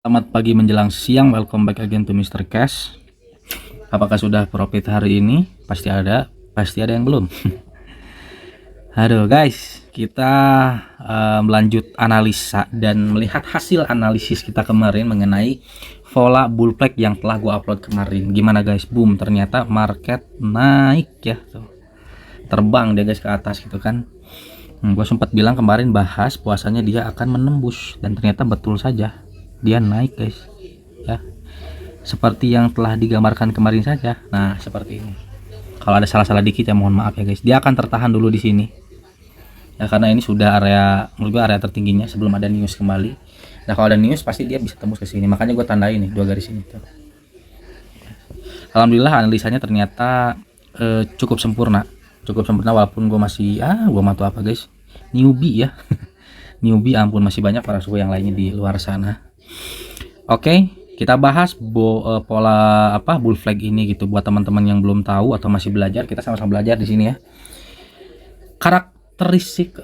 Selamat pagi menjelang siang, welcome back again to Mr. Cash. Apakah sudah profit hari ini? Pasti ada yang belum. Aduh guys, kita melanjut analisa dan melihat hasil analisis kita kemarin mengenai pola bull flag yang telah gua upload kemarin. Gimana guys? Boom, ternyata market naik ya, tuh. Terbang dia guys ke atas gitu kan. Gue sempat bilang kemarin bahas puasanya dia akan menembus, dan ternyata betul saja dia naik guys ya, seperti yang telah digambarkan kemarin saja. Nah seperti ini. Kalau ada salah-salah dikit ya mohon maaf ya guys. Dia akan tertahan dulu di sini ya, karena ini sudah area, menurut gue area tertingginya sebelum ada news kembali. Nah kalau ada news pasti dia bisa tembus ke sini, makanya gue tandain nih 2 garis ini tuh. Alhamdulillah analisanya ternyata cukup sempurna walaupun gue masih gue matu apa guys, newbie ya. Newbie, ampun, masih banyak para suku yang lainnya di luar sana. Oke, kita bahas pola bull flag ini gitu buat teman-teman yang belum tahu atau masih belajar. Kita sama-sama belajar di sini ya. Karakteristik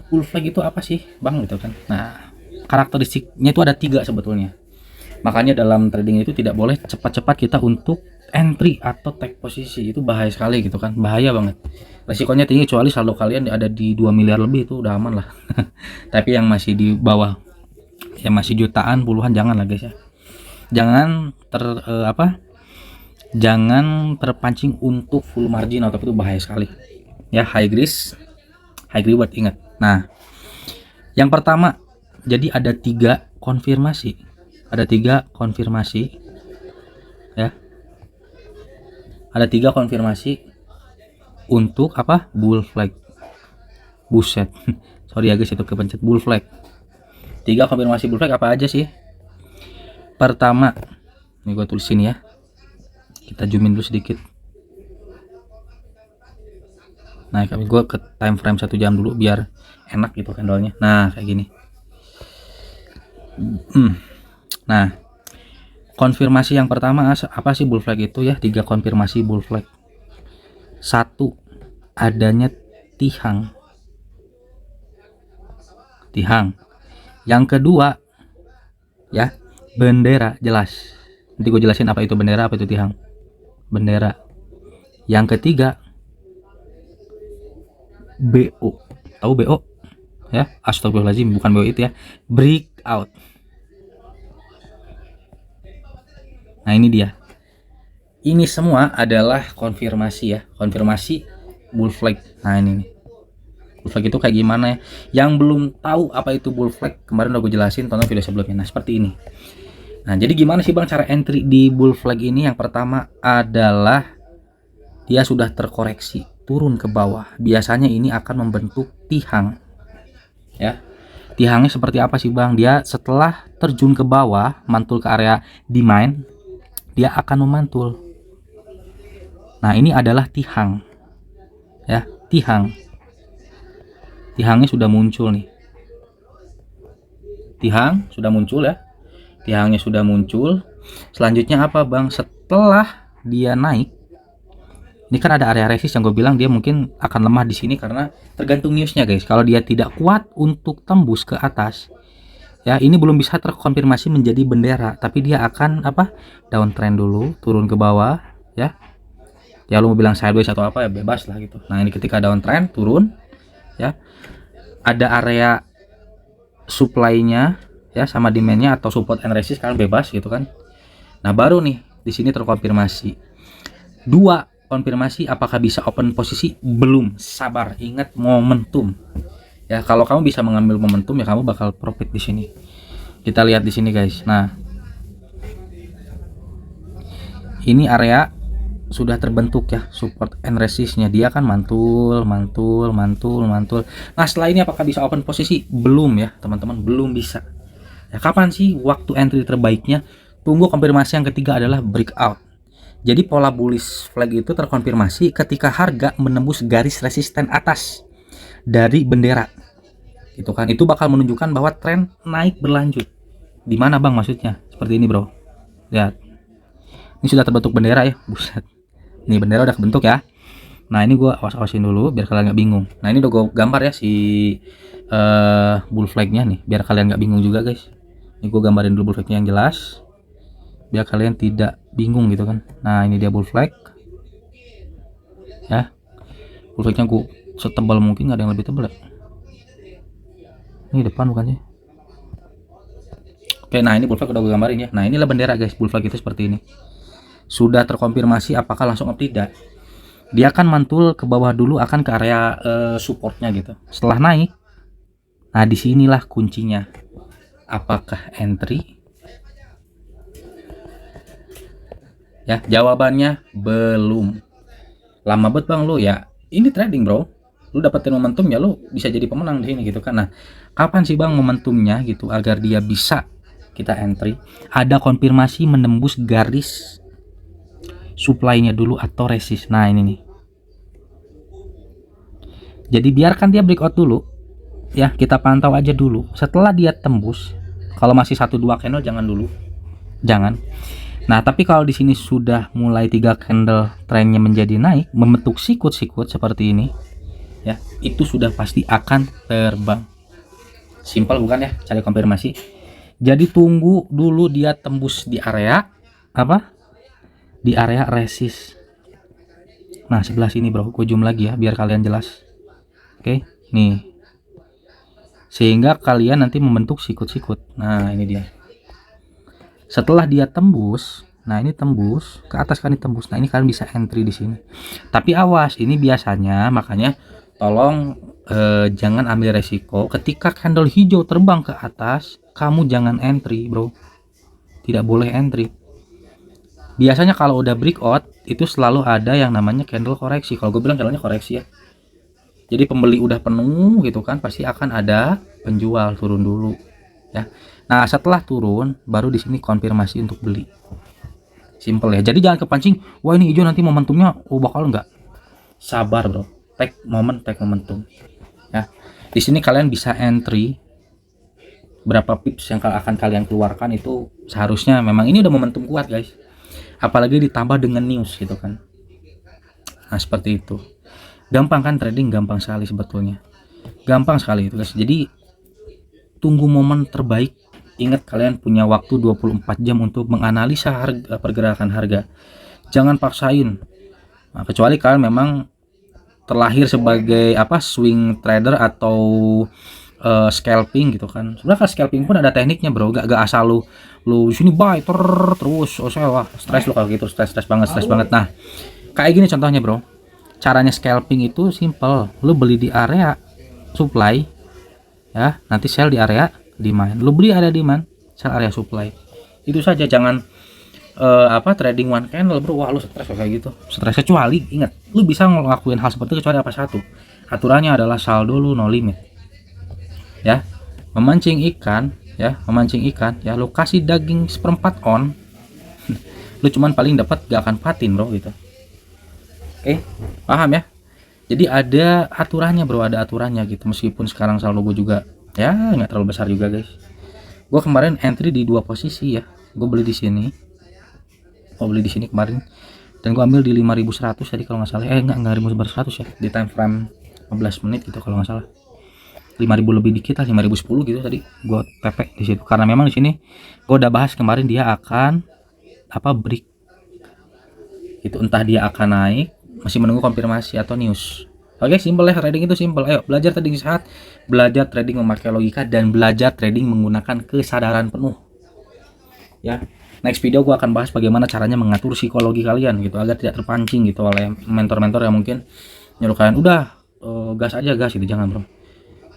bull flag itu apa sih, Bang, gitu kan. Nah, karakteristiknya itu ada 3 sebetulnya. Makanya dalam trading itu tidak boleh cepat-cepat kita untuk entry atau take posisi. Itu bahaya sekali gitu kan, bahaya banget. Resikonya tinggi, kecuali saldo kalian ada di 2 miliar lebih, itu udah aman lah. Tapi yang masih di bawah, yang masih jutaan, puluhan, jangan lah guys ya. Jangan jangan terpancing untuk full margin atau itu bahaya sekali. Ya, high risk, high reward, ingat. Nah, yang pertama, jadi ada 3 konfirmasi. Ada 3 konfirmasi ya. Ada 3 konfirmasi untuk bull flag. Buset. Sorry ya guys, itu kepencet bull flag. 3 konfirmasi bull flag apa aja sih? Pertama, ini gue tulis sini ya. Kita zoomin dulu sedikit. Nah, gue ke time frame 1 jam dulu biar enak gitu candlenya. Nah, kayak gini. Nah, konfirmasi yang pertama apa sih bull flag itu ya? 3 konfirmasi bull flag. 1, adanya tihang. Yang kedua ya, bendera, jelas. Nanti gue jelasin apa itu bendera, apa itu tihang. Bendera. Yang ketiga, BO. Tahu BO? Ya, astagfirullahaladzim, bukan BO itu ya. Breakout. Nah, ini dia. Ini semua adalah konfirmasi ya, konfirmasi bull flag. Nah, ini nih. Bull flag itu kayak gimana ya? Yang belum tahu apa itu bull flag, kemarin udah gue jelasin, tonton video sebelumnya. Nah, seperti ini. Nah, jadi gimana sih Bang cara entry di bull flag ini? Yang pertama adalah dia sudah terkoreksi turun ke bawah. Biasanya ini akan membentuk tihang. Ya. Tihangnya seperti apa sih Bang? Dia setelah terjun ke bawah, mantul ke area demand, dia akan memantul. Nah, ini adalah tihang. Ya, tihang. Tihangnya sudah muncul nih. Tihang sudah muncul ya. Tihangnya sudah muncul. Selanjutnya apa Bang? Setelah dia naik, ini kan ada area resist yang gue bilang dia mungkin akan lemah di sini karena tergantung newsnya guys. Kalau dia tidak kuat untuk tembus ke atas, ya ini belum bisa terkonfirmasi menjadi bendera, tapi dia akan downtrend dulu, turun ke bawah ya. Ya lu mau bilang sideways atau apa ya bebas lah gitu. Nah, ini ketika downtrend turun ya, ada area supply-nya ya sama demand-nya atau support and resist, kalian bebas gitu kan. Nah, baru nih di sini terkonfirmasi. 2, konfirmasi apakah bisa open posisi? Belum, sabar, ingat momentum. Ya, kalau kamu bisa mengambil momentum ya kamu bakal profit di sini. Kita lihat di sini guys. Nah, ini area sudah terbentuk ya, support and resistnya. Dia kan mantul. Nah, setelah ini apakah bisa open posisi? Belum ya teman-teman, belum bisa. Ya, kapan sih waktu entry terbaiknya? Tunggu konfirmasi yang ketiga adalah breakout. Jadi pola bullish flag itu terkonfirmasi ketika harga menembus garis resisten atas dari bendera. Gitu kan. Itu bakal menunjukkan bahwa tren naik berlanjut. Di mana Bang maksudnya? Seperti ini, Bro. Lihat. Ini sudah terbentuk bendera ya. Buset. Nih bendera udah kebentuk ya. Nah, ini gue awas-awasin dulu biar kalian nggak bingung. Nah, ini udah gue gambar ya si bull flagnya nih, biar kalian nggak bingung juga guys. Ini gue gambarin dulu bull flagnya yang jelas biar kalian tidak bingung gitu kan. Nah ini dia bull flag ya. Bull flagnya gue setebal mungkin, nggak ada yang lebih tebal ya. Ini depan bukan sih? Oke, nah ini bull flag udah gue gambarin ya. Nah inilah bendera guys, bull flag itu seperti ini. Sudah terkonfirmasi apakah langsung up tidak? Dia akan mantul ke bawah dulu, akan ke area supportnya gitu. Setelah naik, nah disinilah kuncinya. Apakah entry? Ya, jawabannya belum. Lama banget bang lu ya. Ini trading bro. Lu dapetin momentum ya lu bisa jadi pemenang di sini gitu kan. Nah, kapan sih bang momentumnya gitu agar dia bisa kita entry? Ada konfirmasi menembus garis supply-nya dulu atau resist. Nah, ini nih. Jadi biarkan dia breakout dulu. Ya, kita pantau aja dulu. Setelah dia tembus, kalau masih 1-2 candle jangan dulu. Jangan. Nah, tapi kalau di sini sudah mulai 3 candle trennya menjadi naik, membentuk sikut-sikut seperti ini, ya, itu sudah pasti akan terbang. Simpel bukan ya? Cari konfirmasi. Jadi tunggu dulu dia tembus di area apa? Di area resist. Nah, sebelah sini bro, gue zoom lagi ya biar kalian jelas. Oke, nih. Sehingga kalian nanti membentuk sikut-sikut. Nah, ini dia. Setelah dia tembus, nah ini tembus ke atas kan, ini tembus. Nah, ini kalian bisa entry di sini. Tapi awas, ini biasanya makanya tolong jangan ambil resiko ketika candle hijau terbang ke atas, kamu jangan entry, bro. Tidak boleh entry. Biasanya kalau udah breakout itu selalu ada yang namanya candle koreksi. Kalau gue bilang candlenya koreksi ya. Jadi pembeli udah penuh gitu kan, pasti akan ada penjual turun dulu ya. Nah, setelah turun baru di sini konfirmasi untuk beli. Simple ya. Jadi jangan kepancing, wah ini hijau nanti momentumnya bakal enggak. Sabar, bro. Take moment, take momentum. Ya. Di sini kalian bisa entry berapa pips yang akan kalian keluarkan itu seharusnya memang ini udah momentum kuat, guys. Apalagi ditambah dengan news gitu kan. Nah, seperti itu. Gampang kan trading, gampang sekali sebetulnya. Gampang sekali itu, guys. Jadi tunggu momen terbaik. Ingat kalian punya waktu 24 jam untuk menganalisa harga, pergerakan harga. Jangan paksain. Nah, kecuali kalian memang terlahir sebagai swing trader atau scalping gitu kan. Sebenarnya kan scalping pun ada tekniknya, bro. Gak asal lu di sini buy terus. Wah, stres lu kalau gitu, stres banget. Nah, kayak gini contohnya, bro. Caranya scalping itu simple. Lu beli di area supply ya, nanti sell di area demand. Lu beli area demand, sell area supply. Itu saja, jangan trading one candle, bro. Wah, lu stres kayak gitu. Stres, kecuali ingat, lu bisa ngelakuin hal seperti itu kecuali satu. Aturannya adalah saldo lu no limit. Ya. Memancing ikan, ya, lu kasih daging seperempat on. Lu cuman paling dapat gak akan patin, bro, gitu. Oke, paham ya? Jadi ada aturannya, bro, ada aturannya gitu. Meskipun sekarang saldo gue juga ya nggak terlalu besar juga, guys. Gue kemarin entry di 2 posisi ya. Gue beli di sini. Kemarin. Dan gue ambil di 5100 tadi kalau nggak salah. Enggak 5100 ya. Di time frame 15 menit gitu kalau nggak salah. 5000 lebih dikit lah, 5010 gitu tadi. Gue tepek di situ. Karena memang di sini gue udah bahas kemarin dia akan break. Itu entah dia akan naik, masih menunggu konfirmasi atau news. Oke, simple ya, trading itu simple. Ayo belajar trading sehat, belajar trading memakai logika, dan belajar trading menggunakan kesadaran penuh. Ya, next video gua akan bahas bagaimana caranya mengatur psikologi kalian gitu agar tidak terpancing gitu oleh mentor-mentor yang mungkin nyuruh kalian udah gas aja gitu. Jangan, bro.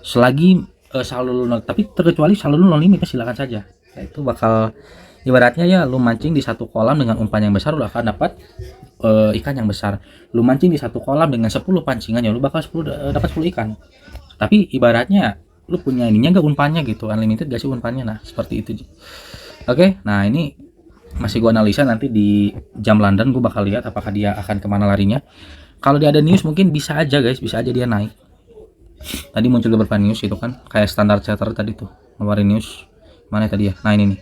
Selagi saldo lu tapi terkecuali saldo lu limit, silakan saja. Nah, itu bakal ibaratnya ya, lu mancing di satu kolam dengan umpan yang besar, lu akan dapat ikan yang besar. Lu mancing di satu kolam dengan 10 pancingan, ya lu bakal dapat 10 ikan. Tapi ibaratnya lu punya ininya gak umpannya gitu, unlimited gak sih umpannya. Nah, seperti itu. Oke, nah ini masih gua analisa, nanti di jam London gua bakal lihat apakah dia akan kemana larinya. Kalau dia ada news mungkin bisa aja, guys, bisa aja dia naik. Tadi muncul beberapa news itu kan, kayak Standard Chartered tadi tuh ngeluarin news. Mana tadi ya? Nah, ini nih.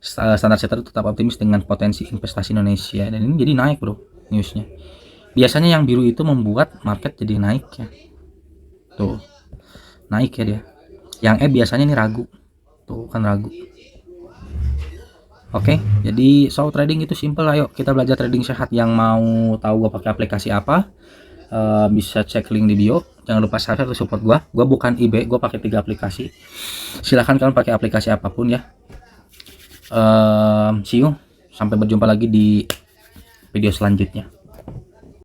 Standard Chartered tetap optimis dengan potensi investasi Indonesia, dan ini jadi naik, bro, newsnya. Biasanya yang biru itu membuat market jadi naik ya. Tuh, naik ya dia. Yang biasanya ini ragu. Tuh kan ragu. Oke, jadi so trading itu simple. Ayo kita belajar trading sehat. Yang mau tahu gua pakai aplikasi apa, bisa cek link di bio. Jangan lupa subscribe atau support gua. Gua bukan IB, gua pakai 3 aplikasi. Silahkan kalian pakai aplikasi apapun ya. See you. Sampai berjumpa lagi di video selanjutnya.